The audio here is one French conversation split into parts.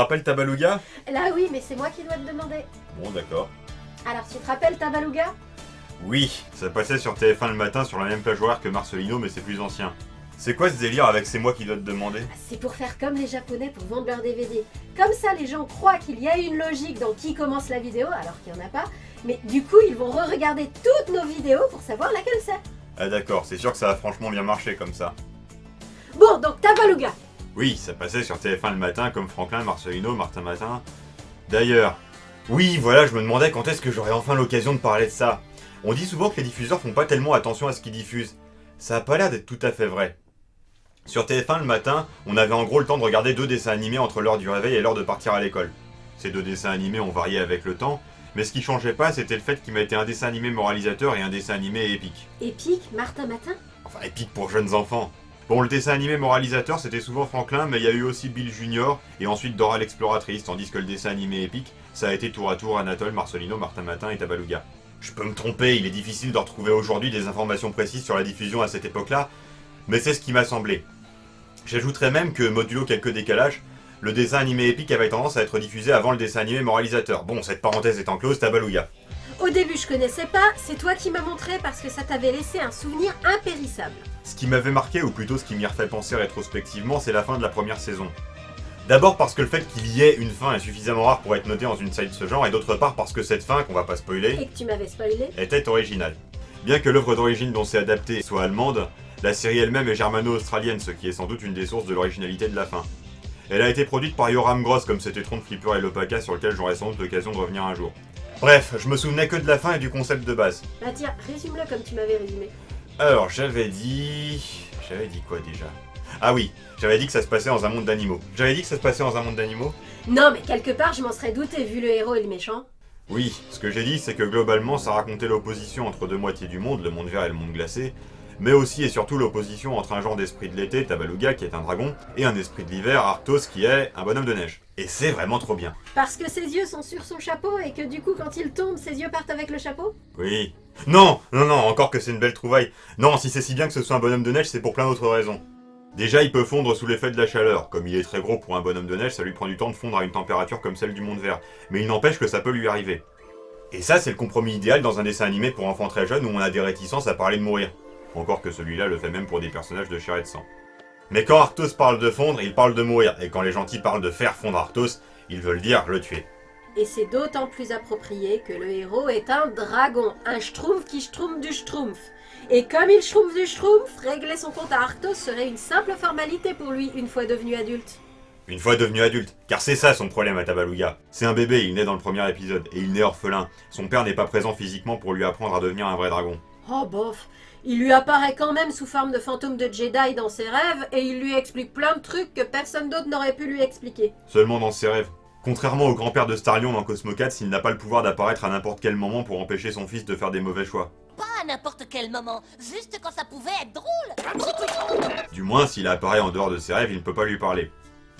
rappelles Tabaluga? Là oui, mais c'est moi qui dois te demander. Bon, d'accord. Alors tu te rappelles Tabaluga? Oui, ça passait sur TF1 le matin sur la même plage horaire que Marcelino, mais c'est plus ancien. C'est quoi ce délire avec c'est moi qui dois te demander? C'est pour faire comme les Japonais pour vendre leurs DVD. Comme ça, les gens croient qu'il y a une logique dans qui commence la vidéo, alors qu'il n'y en a pas. Mais du coup, ils vont re-regarder toutes nos vidéos pour savoir laquelle c'est. Ah d'accord, c'est sûr que ça a franchement bien marché comme ça. Bon, donc Tabaluga. Oui, ça passait sur TF1 le matin comme Franklin, Marcelino, Martin Matin. D'ailleurs, oui, voilà, je me demandais quand est-ce que j'aurais enfin l'occasion de parler de ça. On dit souvent que les diffuseurs font pas tellement attention à ce qu'ils diffusent. Ça a pas l'air d'être tout à fait vrai. Sur TF1 le matin, on avait en gros le temps de regarder 2 dessins animés entre l'heure du réveil et l'heure de partir à l'école. Ces 2 dessins animés ont varié avec le temps, mais ce qui changeait pas, c'était le fait qu'il mettait un dessin animé moralisateur et un dessin animé épique. Épique, Martin Matin. Enfin, épique pour jeunes enfants. Bon, le dessin animé moralisateur, c'était souvent Franklin, mais il y a eu aussi Bill Junior, et ensuite Dora l'exploratrice, tandis que le dessin animé épique, ça a été tour à tour Anatole, Marcelino, Martin Matin et Tabaluga. Je peux me tromper, il est difficile de retrouver aujourd'hui des informations précises sur la diffusion à cette époque-là, mais c'est ce qui m'a semblé. J'ajouterais même que, modulo quelques décalages, le dessin animé épique avait tendance à être diffusé avant le dessin animé moralisateur. Bon, cette parenthèse étant close, Tabaluga. Au début, je connaissais pas, c'est toi qui m'as montré parce que ça t'avait laissé un souvenir impérissable. Ce qui m'avait marqué, ou plutôt ce qui m'y refait penser rétrospectivement, c'est la fin de la première saison. D'abord parce que le fait qu'il y ait une fin est suffisamment rare pour être noté dans une série de ce genre, et d'autre part parce que cette fin, qu'on va pas spoiler, Et que tu m'avais spoilé. était originale. Bien que l'œuvre d'origine dont c'est adapté soit allemande, la série elle-même est germano-australienne, ce qui est sans doute une des sources de l'originalité de la fin. Elle a été produite par Yoram Gross comme cet étron de Flipper et Lopaka sur lequel j'aurai sans doute l'occasion de revenir un jour. Bref, je me souvenais que de la fin et du concept de base. Bah tiens, résume-le comme tu m'avais résumé. Alors, j'avais dit quoi déjà? Ah oui, j'avais dit que ça se passait dans un monde d'animaux. Non, mais quelque part, je m'en serais douté vu le héros et le méchant. Oui, ce que j'ai dit, c'est que globalement, ça racontait l'opposition entre 2 moitiés du monde, le monde vert et le monde glacé, mais aussi et surtout l'opposition entre un genre d'esprit de l'été, Tabaluga, qui est un dragon, et un esprit de l'hiver, Arctos, qui est un bonhomme de neige. Et c'est vraiment trop bien. Parce que ses yeux sont sur son chapeau et que du coup, quand il tombe, ses yeux partent avec le chapeau. Oui. Non, encore que c'est une belle trouvaille. Non, si c'est si bien que ce soit un bonhomme de neige, c'est pour plein d'autres raisons. Déjà, il peut fondre sous l'effet de la chaleur. Comme il est très gros pour un bonhomme de neige, ça lui prend du temps de fondre à une température comme celle du monde vert. Mais il n'empêche que ça peut lui arriver. Et ça, c'est le compromis idéal dans un dessin animé pour enfants très jeunes où on a des réticences à parler de mourir. Encore que celui-là le fait même pour des personnages de chair et de sang. Mais quand Arctos parle de fondre, il parle de mourir. Et quand les gentils parlent de faire fondre Arctos, ils veulent dire le tuer. Et c'est d'autant plus approprié que le héros est un dragon, un schtroumpf qui schtroumpf du schtroumpf. Et comme il schtroumpf du schtroumpf, régler son compte à Arctos serait une simple formalité pour lui une fois devenu adulte. Une fois devenu adulte, car c'est ça son problème à Tabaluga. C'est un bébé, il naît dans le premier épisode, et il naît orphelin. Son père n'est pas présent physiquement pour lui apprendre à devenir un vrai dragon. Oh bof, il lui apparaît quand même sous forme de fantôme de Jedi dans ses rêves et il lui explique plein de trucs que personne d'autre n'aurait pu lui expliquer. Seulement dans ses rêves. Contrairement au grand-père de Starlion dans Cosmo 4, il n'a pas le pouvoir d'apparaître à n'importe quel moment pour empêcher son fils de faire des mauvais choix. Pas à n'importe quel moment, juste quand ça pouvait être drôle. Du moins, s'il apparaît en dehors de ses rêves, il ne peut pas lui parler.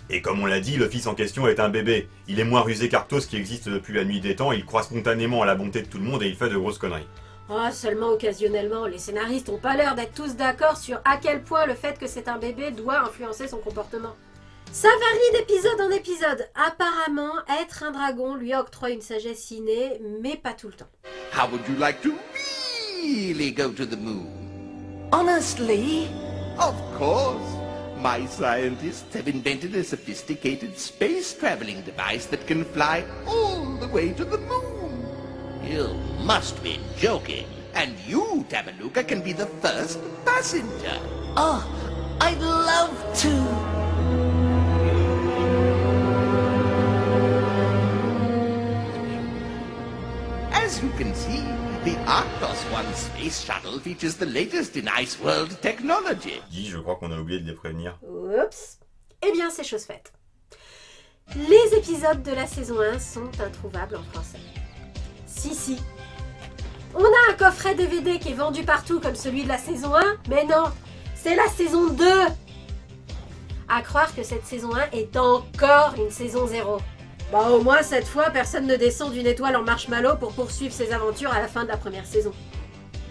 Et comme on l'a dit, le fils en question est un bébé. Il est moins rusé qu'Arctos qui existe depuis la nuit des temps, il croit spontanément à la bonté de tout le monde et il fait de grosses conneries. Oh, seulement occasionnellement, les scénaristes ont pas l'air d'être tous d'accord sur à quel point le fait que c'est un bébé doit influencer son comportement. Ça varie d'épisode en épisode. Apparemment, être un dragon lui octroie une sagesse innée, mais pas tout le temps. How would you like to really go to the moon? Honestly? Of course. My scientists have invented a sophisticated space traveling device that can fly all the way to the moon. You must be joking. And you, Tabaluga, can be the first passenger. Oh, I'd love to. As you can see, the Arctos One space shuttle features the latest in Ice World technology. Dis, je crois qu'on a oublié de les prévenir. Oups. Eh bien, c'est chose faite. Les épisodes de la saison 1 sont introuvables en français. Si. On a un coffret DVD qui est vendu partout comme celui de la saison 1, mais non, c'est la saison 2. À croire que cette saison 1 est encore une saison 0. Bah au moins cette fois, personne ne descend d'une étoile en marshmallow pour poursuivre ses aventures à la fin de la première saison.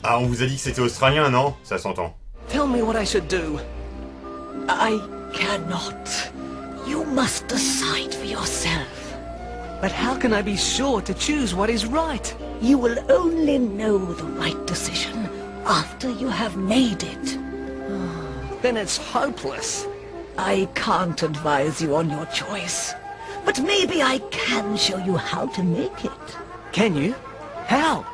Ah, on vous a dit que c'était australien, non? Ça s'entend. Tell me what I should do. I cannot. You must decide for yourself. But how can I be sure to choose what is right? You will only know the right decision after you have made it. Then it's hopeless. I can't advise you on your choice, but maybe I can show you how to make it. Can you? How?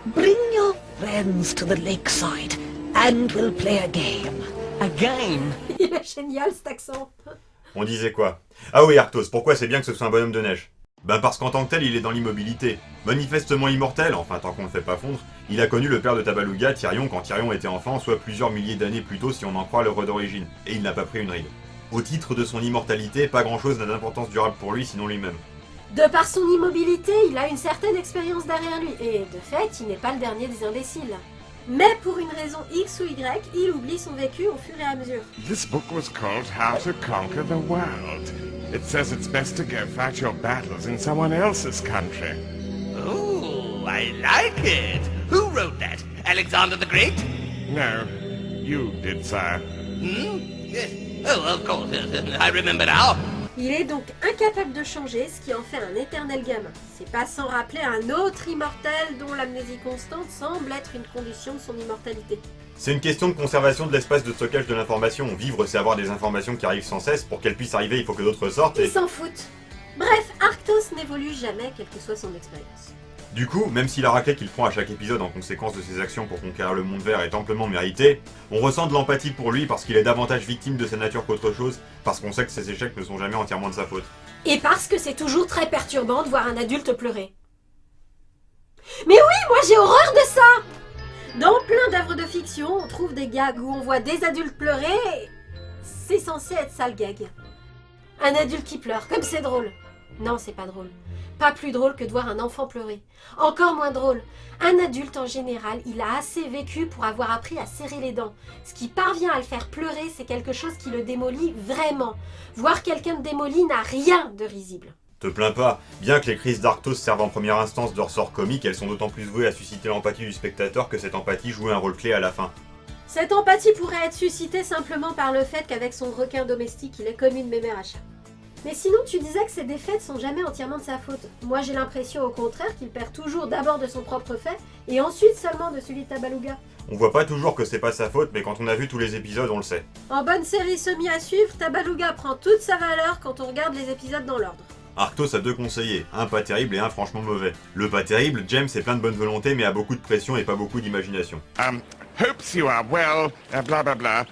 Bring your friends to the lakeside, and we'll play a game. A game? Il est génial cet accent. On disait quoi? Ah oui, Arctos, pourquoi c'est bien que ce soit un bonhomme de neige? Ben parce qu'en tant que tel, il est dans l'immobilité. Manifestement immortel, enfin tant qu'on ne le fait pas fondre, il a connu le père de Tabaluga, Tyrion, quand Tyrion était enfant, soit plusieurs milliers d'années plus tôt si on en croit l'œuvre d'origine, et il n'a pas pris une ride. Au titre de son immortalité, pas grand chose n'a d'importance durable pour lui sinon lui-même. De par son immobilité, il a une certaine expérience derrière lui, et de fait, il n'est pas le dernier des imbéciles. Mais pour une raison X ou Y, il oublie son vécu au fur et à mesure. This book was called How to Conquer the World. It says it's best to go fight your battles in someone else's country. Oh, I like it. Who wrote that? Alexander the Great? No, you did, sire. Yes. Oh, of course. I remember now. Il est donc incapable de changer, ce qui en fait un éternel gamin. C'est pas sans rappeler un autre immortel dont l'amnésie constante semble être une condition de son immortalité. C'est une question de conservation de l'espace de stockage de l'information. Vivre, c'est avoir des informations qui arrivent sans cesse. Pour qu'elles puissent arriver, il faut que d'autres sortent et... Ils s'en foutent. Bref, Arctos n'évolue jamais, quelle que soit son expérience. Du coup, même si la raclée qu'il prend à chaque épisode en conséquence de ses actions pour conquérir le monde vert est amplement méritée, on ressent de l'empathie pour lui parce qu'il est davantage victime de sa nature qu'autre chose, parce qu'on sait que ses échecs ne sont jamais entièrement de sa faute. Et parce que c'est toujours très perturbant de voir un adulte pleurer. Mais oui, moi j'ai horreur de ça! Dans plein d'œuvres de fiction, on trouve des gags où on voit des adultes pleurer et... c'est censé être ça le gag. Un adulte qui pleure, comme c'est drôle. Non, c'est pas drôle. Pas plus drôle que de voir un enfant pleurer. Encore moins drôle. Un adulte en général, il a assez vécu pour avoir appris à serrer les dents. Ce qui parvient à le faire pleurer, c'est quelque chose qui le démolit vraiment. Voir quelqu'un de démoli n'a rien de risible. Te plains pas, bien que les crises d'Arctos servent en première instance de ressort comique, elles sont d'autant plus vouées à susciter l'empathie du spectateur que cette empathie joue un rôle clé à la fin. Cette empathie pourrait être suscitée simplement par le fait qu'avec son requin domestique, il est comme une mémère à chat. Mais sinon, tu disais que ses défaites sont jamais entièrement de sa faute. Moi, j'ai l'impression au contraire qu'il perd toujours d'abord de son propre fait, et ensuite seulement de celui de Tabaluga. On voit pas toujours que c'est pas sa faute, mais quand on a vu tous les épisodes, on le sait. En bonne série semi à suivre, Tabaluga prend toute sa valeur quand on regarde les épisodes dans l'ordre. Arctos a deux conseillers, un pas terrible et un franchement mauvais. Le pas terrible, James est plein de bonne volonté mais a beaucoup de pression et pas beaucoup d'imagination. Hopes you are well, blah blah blah.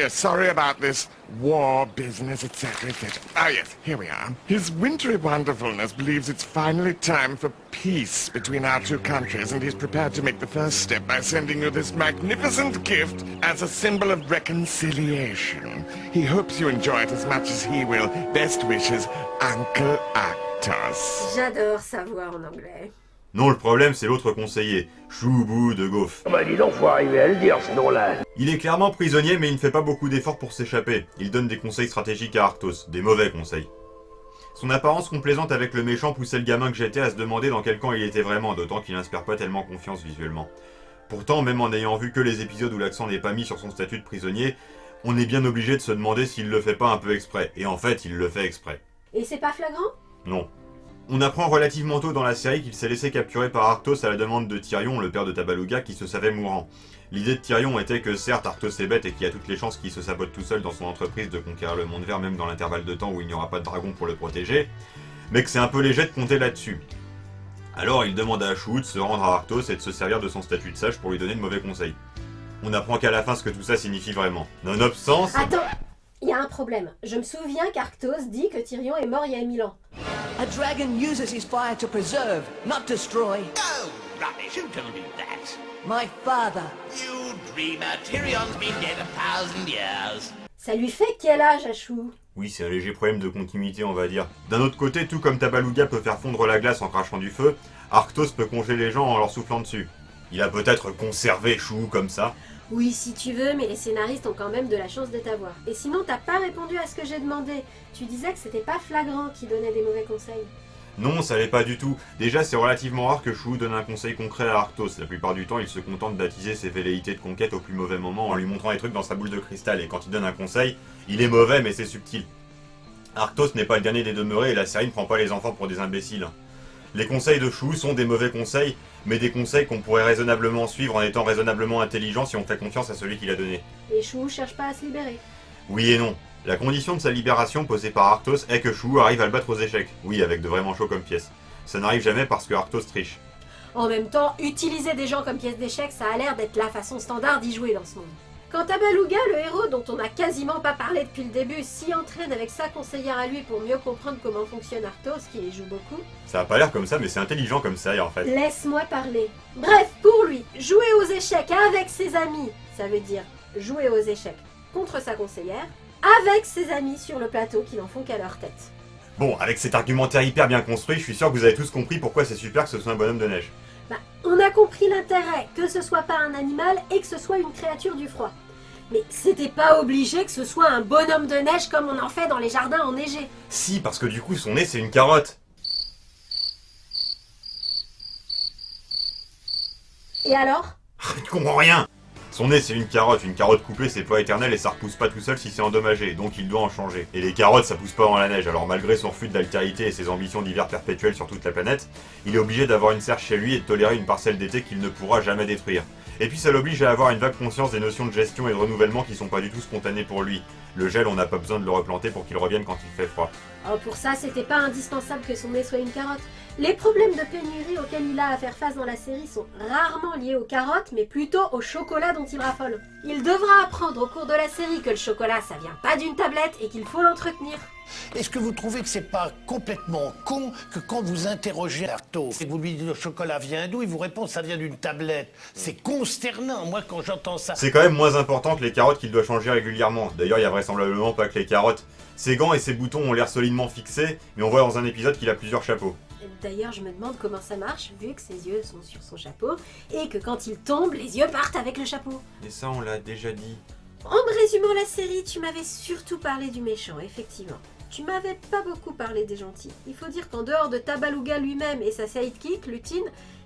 Sorry about this war business, etc., etc. Ah yes, here we are. His wintry wonderfulness believes it's finally time for peace between our two countries, and he's prepared to make the first step by sending you this magnificent gift as a symbol of reconciliation. He hopes you enjoy it as much as he will. Best wishes, Uncle Arctos. J'adore sa voix en anglais. Non, le problème c'est l'autre conseiller, Choubou de Goff. Bah dis donc, faut arriver à le dire ce nom-là. Il est clairement prisonnier mais il ne fait pas beaucoup d'efforts pour s'échapper. Il donne des conseils stratégiques à Arctos, des mauvais conseils. Son apparence complaisante avec le méchant poussait le gamin que j'étais à se demander dans quel camp il était vraiment, d'autant qu'il n'inspire pas tellement confiance visuellement. Pourtant, même en n'ayant vu que les épisodes où l'accent n'est pas mis sur son statut de prisonnier, on est bien obligé de se demander s'il le fait pas un peu exprès, et en fait il le fait exprès. Et c'est pas flagrant? Non. On apprend relativement tôt dans la série qu'il s'est laissé capturer par Arctos à la demande de Tyrion, le père de Tabaluga, qui se savait mourant. L'idée de Tyrion était que certes Arctos est bête et qu'il y a toutes les chances qu'il se sabote tout seul dans son entreprise de conquérir le monde vert même dans l'intervalle de temps où il n'y aura pas de dragon pour le protéger, mais que c'est un peu léger de compter là-dessus. Alors il demande à Ashwood de se rendre à Arctos et de se servir de son statut de sage pour lui donner de mauvais conseils. On apprend qu'à la fin ce que tout ça signifie vraiment. Nonobstant... Attends, il y a un problème. Je me souviens qu'Arctos dit que Tyrion est mort il y a 1000 ans. A dragon uses his fire to preserve, not destroy. Oh, rubbish. Who told you that? My father. You dreamer. Tyrion's been dead 1,000 years. Ça lui fait quel âge, Ashou? Oui, c'est un léger problème de continuité, on va dire. D'un autre côté, tout comme Tabaluga peut faire fondre la glace en crachant du feu, Arctos peut congeler les gens en leur soufflant dessus. Il a peut-être conservé Chou comme ça. Oui, si tu veux, mais les scénaristes ont quand même de la chance de t'avoir. Et sinon, t'as pas répondu à ce que j'ai demandé. Tu disais que c'était pas flagrant qui donnait des mauvais conseils. Non, ça l'est pas du tout. Déjà, c'est relativement rare que Chou donne un conseil concret à Arctos. La plupart du temps, il se contente d'attiser ses velléités de conquête au plus mauvais moment en lui montrant les trucs dans sa boule de cristal. Et quand il donne un conseil, il est mauvais, mais c'est subtil. Arctos n'est pas le dernier des demeurés et la série ne prend pas les enfants pour des imbéciles. Les conseils de Chou sont des mauvais conseils, mais des conseils qu'on pourrait raisonnablement suivre en étant raisonnablement intelligent si on fait confiance à celui qui l'a donné. Et Chou cherche pas à se libérer. Oui et non. La condition de sa libération posée par Arctos est que Chou arrive à le battre aux échecs. Oui, avec de vrais manchots comme pièce. Ça n'arrive jamais parce que Arctos triche. En même temps, utiliser des gens comme pièces d'échecs, ça a l'air d'être la façon standard d'y jouer dans ce monde. Quant à Beluga, le héros dont on n'a quasiment pas parlé depuis le début, s'y entraîne avec sa conseillère à lui pour mieux comprendre comment fonctionne Arctos, qui y joue beaucoup. Ça a pas l'air comme ça, mais c'est intelligent comme ça, en fait. Laisse-moi parler. Bref, pour lui, jouer aux échecs avec ses amis, ça veut dire jouer aux échecs contre sa conseillère, avec ses amis sur le plateau qui n'en font qu'à leur tête. Bon, avec cet argumentaire hyper bien construit, je suis sûr que vous avez tous compris pourquoi c'est super que ce soit un bonhomme de neige. On a compris l'intérêt, que ce soit pas un animal et que ce soit une créature du froid. Mais c'était pas obligé que ce soit un bonhomme de neige comme on en fait dans les jardins enneigés. Si, parce que du coup, son nez, c'est une carotte. Et alors ? Tu comprends rien. Son nez, c'est une carotte coupée, c'est pas éternel et ça repousse pas tout seul si c'est endommagé, donc il doit en changer. Et les carottes, ça pousse pas dans la neige, alors malgré son refus de l'altérité et ses ambitions d'hiver perpétuel sur toute la planète, il est obligé d'avoir une serre chez lui et de tolérer une parcelle d'été qu'il ne pourra jamais détruire. Et puis ça l'oblige à avoir une vague conscience des notions de gestion et de renouvellement qui sont pas du tout spontanées pour lui. Le gel, on n'a pas besoin de le replanter pour qu'il revienne quand il fait froid. Oh, pour ça, c'était pas indispensable que son nez soit une carotte. Les problèmes de pénurie auxquels il a à faire face dans la série sont rarement liés aux carottes, mais plutôt au chocolat dont il raffole. Il devra apprendre au cours de la série que le chocolat, ça vient pas d'une tablette et qu'il faut l'entretenir. Est-ce que vous trouvez que c'est pas complètement con que quand vous interrogez Arctos et que vous lui dites le chocolat vient d'où, il vous répond ça vient d'une tablette? C'est consternant, moi quand j'entends ça. C'est quand même moins important que les carottes qu'il doit changer régulièrement. D'ailleurs, il y a vraisemblablement pas que les carottes. Ses gants et ses boutons ont l'air solidement fixés, mais on voit dans un épisode qu'il a plusieurs chapeaux. D'ailleurs, je me demande comment ça marche, vu que ses yeux sont sur son chapeau, et que quand il tombe, les yeux partent avec le chapeau. Et ça, on l'a déjà dit. En me résumant la série, tu m'avais surtout parlé du méchant, effectivement. Tu m'avais pas beaucoup parlé des gentils. Il faut dire qu'en dehors de Tabaluga lui-même et sa sidekick, Lutine,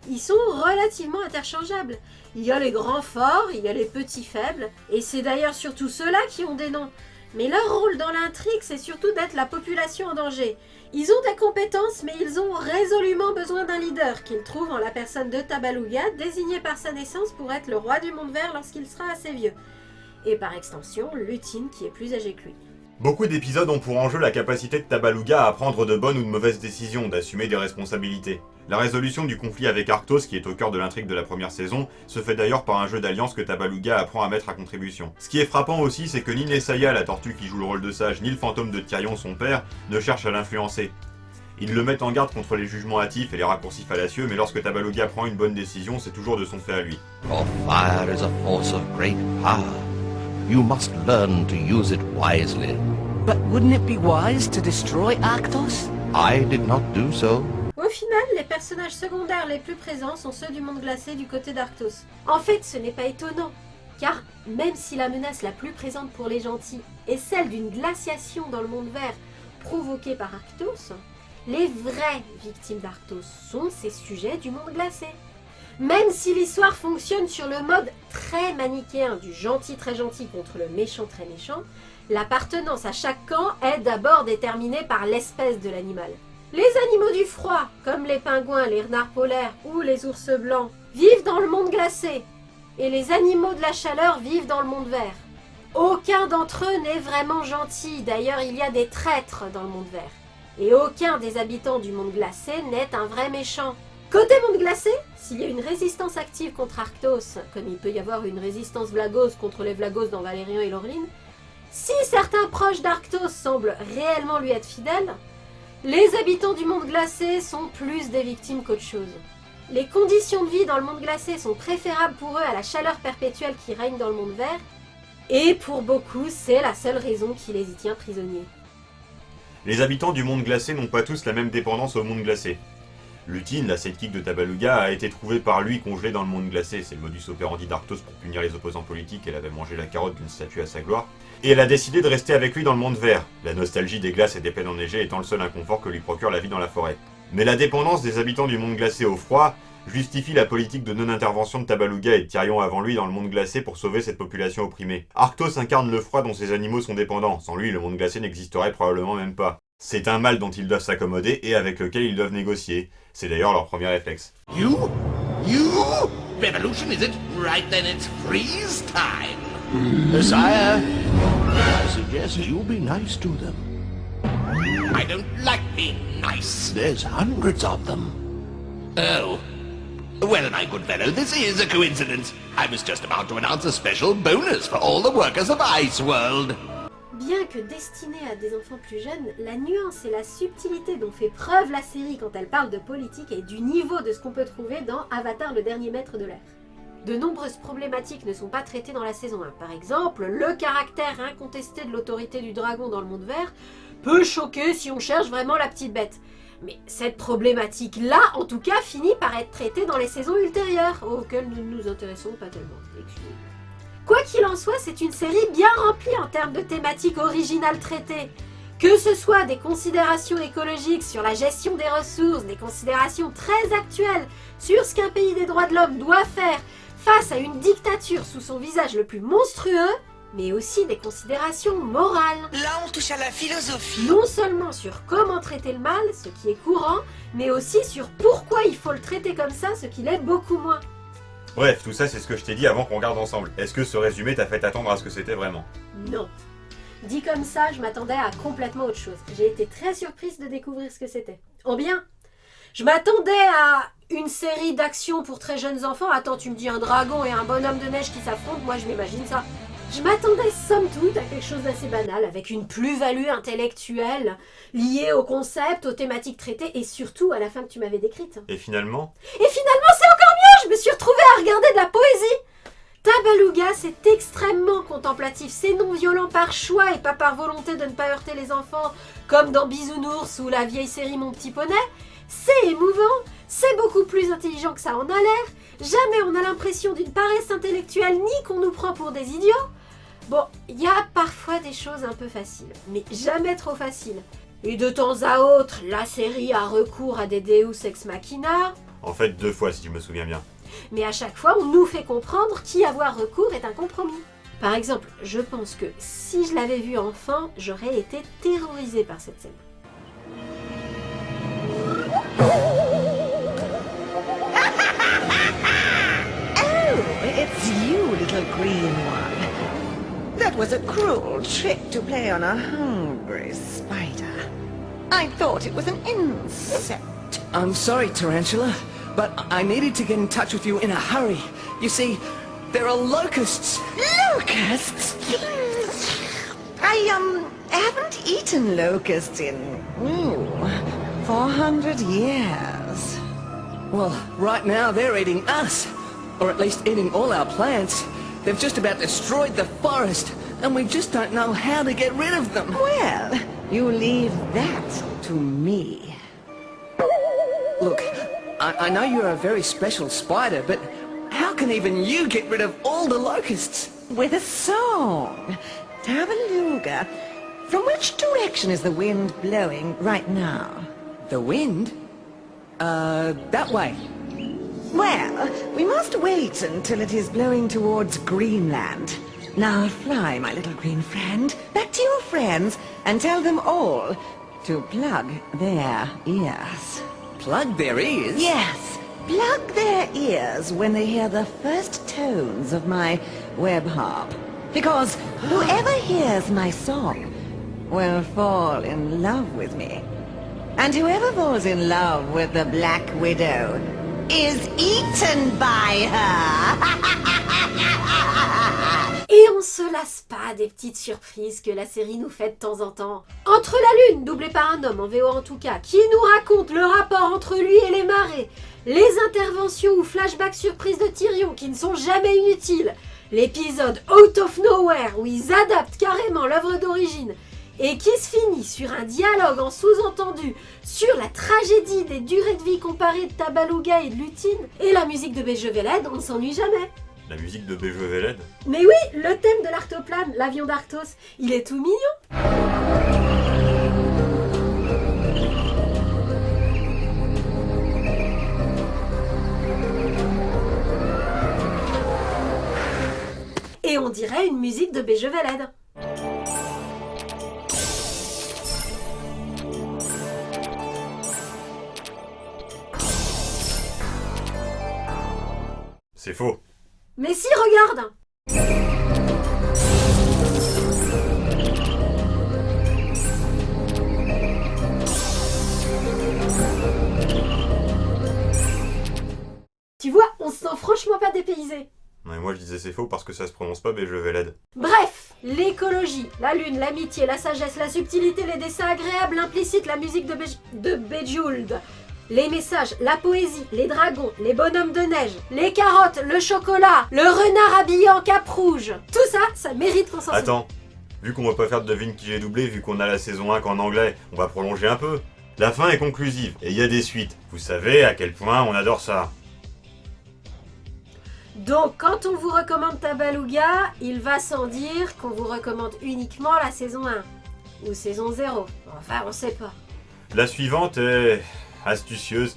ils sont relativement interchangeables. Il y a les grands forts, il y a les petits faibles, et c'est d'ailleurs surtout ceux-là qui ont des noms. Mais leur rôle dans l'intrigue, c'est surtout d'être la population en danger. Ils ont des compétences, mais ils ont résolument besoin d'un leader, qu'ils trouvent en la personne de Tabaluga, désigné par sa naissance pour être le roi du monde vert lorsqu'il sera assez vieux. Et par extension, Lutine qui est plus âgé que lui. Beaucoup d'épisodes ont pour enjeu la capacité de Tabaluga à prendre de bonnes ou de mauvaises décisions, d'assumer des responsabilités. La résolution du conflit avec Arctos, qui est au cœur de l'intrigue de la première saison, se fait d'ailleurs par un jeu d'alliance que Tabaluga apprend à mettre à contribution. Ce qui est frappant aussi, c'est que ni Nessaya, la tortue qui joue le rôle de sage, ni le fantôme de Tyrion, son père, ne cherchent à l'influencer. Ils le mettent en garde contre les jugements hâtifs et les raccourcis fallacieux, mais lorsque Tabaluga prend une bonne décision, c'est toujours de son fait à lui. Your fire is a force of great power. You must learn to use it wisely. But wouldn't it be wise to destroy Arctos? I did not do so. Au final, les personnages secondaires les plus présents sont ceux du monde glacé du côté d'Arctos. En fait, ce n'est pas étonnant, car même si la menace la plus présente pour les gentils est celle d'une glaciation dans le monde vert provoquée par Arctos, les vraies victimes d'Arctos sont ces sujets du monde glacé. Même si l'histoire fonctionne sur le mode très manichéen du gentil très gentil contre le méchant très méchant, l'appartenance à chaque camp est d'abord déterminée par l'espèce de l'animal. Les animaux du froid, comme les pingouins, les renards polaires ou les ours blancs, vivent dans le monde glacé, et les animaux de la chaleur vivent dans le monde vert. Aucun d'entre eux n'est vraiment gentil, d'ailleurs il y a des traîtres dans le monde vert. Et aucun des habitants du monde glacé n'est un vrai méchant. Côté monde glacé, s'il y a une résistance active contre Arctos, comme il peut y avoir une résistance Vlagos contre les Vlagos dans Valérian et Laureline, si certains proches d'Arctos semblent réellement lui être fidèles, les habitants du monde glacé sont plus des victimes qu'autre chose. Les conditions de vie dans le monde glacé sont préférables pour eux à la chaleur perpétuelle qui règne dans le monde vert, et pour beaucoup, c'est la seule raison qui les y tient prisonniers. Les habitants du monde glacé n'ont pas tous la même dépendance au monde glacé. Lutine, la sidekick de Tabaluga, a été trouvée par lui congelée dans le monde glacé. C'est le modus operandi d'Arctos pour punir les opposants politiques. Elle avait mangé la carotte d'une statue à sa gloire. Et elle a décidé de rester avec lui dans le monde vert, la nostalgie des glaces et des plaines enneigées étant le seul inconfort que lui procure la vie dans la forêt. Mais la dépendance des habitants du monde glacé au froid justifie la politique de non-intervention de Tabaluga et de Tyrion avant lui dans le monde glacé pour sauver cette population opprimée. Arctos incarne le froid dont ces animaux sont dépendants, sans lui le monde glacé n'existerait probablement même pas. C'est un mal dont ils doivent s'accommoder et avec lequel ils doivent négocier. C'est d'ailleurs leur premier réflexe. You? Revolution, is it? Right then, it's freeze time. Sire, I suggest you be nice to them. I don't like being nice. There's hundreds of them. Oh. Well, my good fellow, this is a coincidence. I was just about to announce a special bonus for all the workers of Iceworld. Bien que destinée à des enfants plus jeunes, la nuance et la subtilité dont fait preuve la série quand elle parle de politique est du niveau de ce qu'on peut trouver dans Avatar le dernier maître de l'air. De nombreuses problématiques ne sont pas traitées dans la saison 1. Par exemple, le caractère incontesté de l'autorité du dragon dans le monde vert peut choquer si on cherche vraiment la petite bête. Mais cette problématique-là, en tout cas, finit par être traitée dans les saisons ultérieures, auxquelles nous ne nous intéressons pas tellement. Excusez-moi. Quoi qu'il en soit, c'est une série bien remplie en termes de thématiques originales traitées. Que ce soit des considérations écologiques sur la gestion des ressources, des considérations très actuelles sur ce qu'un pays des droits de l'homme doit faire face à une dictature sous son visage le plus monstrueux, mais aussi des considérations morales. Là, on touche à la philosophie. Non seulement sur comment traiter le mal, ce qui est courant, mais aussi sur pourquoi il faut le traiter comme ça, ce qui l'est beaucoup moins. Bref, tout ça c'est ce que je t'ai dit avant qu'on regarde ensemble. Est-ce que ce résumé t'a fait attendre à ce que c'était vraiment? Non. Dit comme ça, je m'attendais à complètement autre chose. J'ai été très surprise de découvrir ce que c'était. En bien, je m'attendais à une série d'actions pour très jeunes enfants. Attends, tu me dis un dragon et un bonhomme de neige qui s'affrontent, moi je m'imagine ça. Je m'attendais somme toute à quelque chose d'assez banal, avec une plus-value intellectuelle liée au concept, aux thématiques traitées et surtout à la fin que tu m'avais décrite. Et finalement, c'est encore mieux, je me suis retrouvée à regarder de la poésie. Tabaluga, c'est extrêmement contemplatif, c'est non violent par choix et pas par volonté de ne pas heurter les enfants, comme dans Bisounours ou la vieille série Mon Petit Poney. C'est émouvant, c'est beaucoup plus intelligent que ça en a l'air, jamais on a l'impression d'une paresse intellectuelle ni qu'on nous prend pour des idiots. Bon, il y a parfois des choses un peu faciles, mais jamais trop faciles. Et de temps à autre, la série a recours à des Deus Ex Machina. en fait 2 fois si je me souviens bien. Mais à chaque fois, on nous fait comprendre qu'y avoir recours est un compromis. Par exemple, je pense que si je l'avais vu enfant, j'aurais été terrorisée par cette scène. Oh, it's you, little green one. That was a cruel trick to play on a hungry spider. I thought it was an insect. I'm sorry, Tarantula, but I needed to get in touch with you in a hurry. You see, there are locusts. Locusts? I haven't eaten locusts in 400 years. Well, right now they're eating us. Or at least eating all our plants. They've just about destroyed the forest, and we just don't know how to get rid of them. Well, you leave that to me. Look, I know you're a very special spider, but how can even you get rid of all the locusts? With a song. Tabaluga, from which direction is the wind blowing right now? The wind? That way. Well, we must wait until it is blowing towards Greenland. Now fly, my little green friend, back to your friends and tell them all to plug their ears. Plug their ears? Yes, plug their ears when they hear the first tones of my web harp. Because whoever hears my song will fall in love with me. And whoever falls in love with the Black Widow is eaten by her. Et on se lasse pas des petites surprises que la série nous fait de temps en temps. Entre la Lune, doublée par un homme, en VO en tout cas, qui nous raconte le rapport entre lui et les marées, les interventions ou flashbacks surprises de Tyrion qui ne sont jamais inutiles, l'épisode Out of Nowhere où ils adaptent carrément l'œuvre d'origine, et qui se finit sur un dialogue en sous-entendu sur la tragédie des durées de vie comparées de Tabaluga et de Lutine, et la musique de Bejoveled, on ne s'ennuie jamais. La musique de Bejoveled? Mais oui, le thème de l'Artoplane, l'avion d'Arthos, il est tout mignon. Et on dirait une musique de Bejeveled. C'est faux. Mais si, regarde! Tu vois, on se sent franchement pas dépaysé. Mais moi je disais c'est faux parce que ça se prononce pas Bejeveled. Bref, l'écologie, la lune, l'amitié, la sagesse, la subtilité, les dessins agréables, l'implicites, la musique de Bejeweled, les messages, la poésie, les dragons, les bonhommes de neige, les carottes, le chocolat, le renard habillé en cape rouge. Tout ça, ça mérite qu'on s'en souvienne. Attends, vu qu'on va pas faire de devine qui j'ai doublé, vu qu'on a la saison 1 qu'en anglais, on va prolonger un peu. La fin est conclusive, et il y a des suites. Vous savez à quel point on adore ça. Donc, quand on vous recommande Tabaluga, il va sans dire qu'on vous recommande uniquement la saison 1. Ou saison 0. Enfin, on sait pas. La suivante est astucieuse.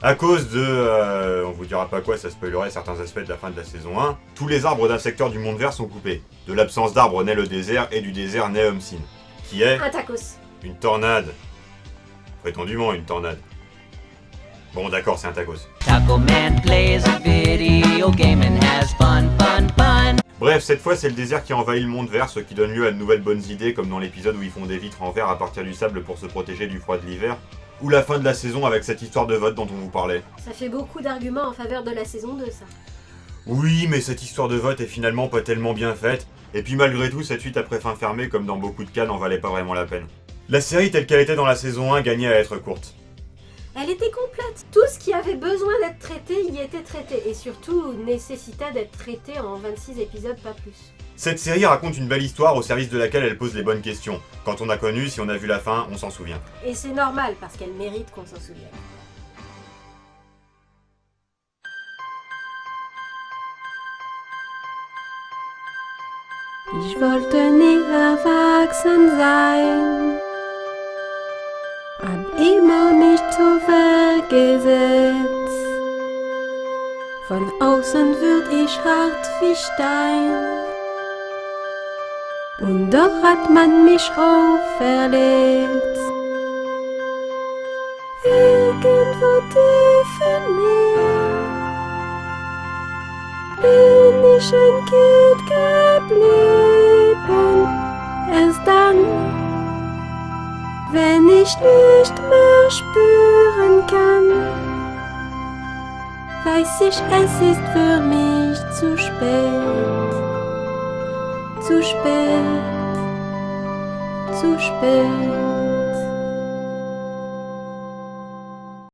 À cause de... on vous dira pas quoi, ça spoilerait certains aspects de la fin de la saison 1. Tous les arbres d'un secteur du monde vert sont coupés. De l'absence d'arbres naît le désert, et du désert naît Homsin. Qui est... Un tacos. Une tornade. Prétendument une tornade. Bon d'accord, c'est un tacos. Taco Man plays a video game and has fun. Bref, cette fois c'est le désert qui envahit le monde vert, ce qui donne lieu à de nouvelles bonnes idées, comme dans l'épisode où ils font des vitres en verre à partir du sable pour se protéger du froid de l'hiver, ou la fin de la saison avec cette histoire de vote dont on vous parlait. Ça fait beaucoup d'arguments en faveur de la saison 2, ça. Oui, mais cette histoire de vote est finalement pas tellement bien faite, et puis malgré tout, cette suite après fin fermée, comme dans beaucoup de cas, n'en valait pas vraiment la peine. La série telle qu'elle était dans la saison 1 gagnait à être courte. Elle était complète. Tout ce qui avait besoin d'être traité y était traité. Et surtout, nécessitait d'être traité en 26 épisodes, pas plus. Cette série raconte une belle histoire au service de laquelle elle pose les bonnes questions. Quand on a connu, si on a vu la fin, on s'en souvient. Et c'est normal, parce qu'elle mérite qu'on s'en souvienne. Ich wollte nie erwachsen sein. Hab immer mich zur Wehr gesetzt. Von außen würd ich hart wie Stein. Und doch hat man mich auferlegt. Irgendwo tief in mir bin ich ein Kind geblieben. Erst dann, wenn ich nicht mehr spüren kann, weiß ich, es ist für mich zu spät. Zu spät, zu spät.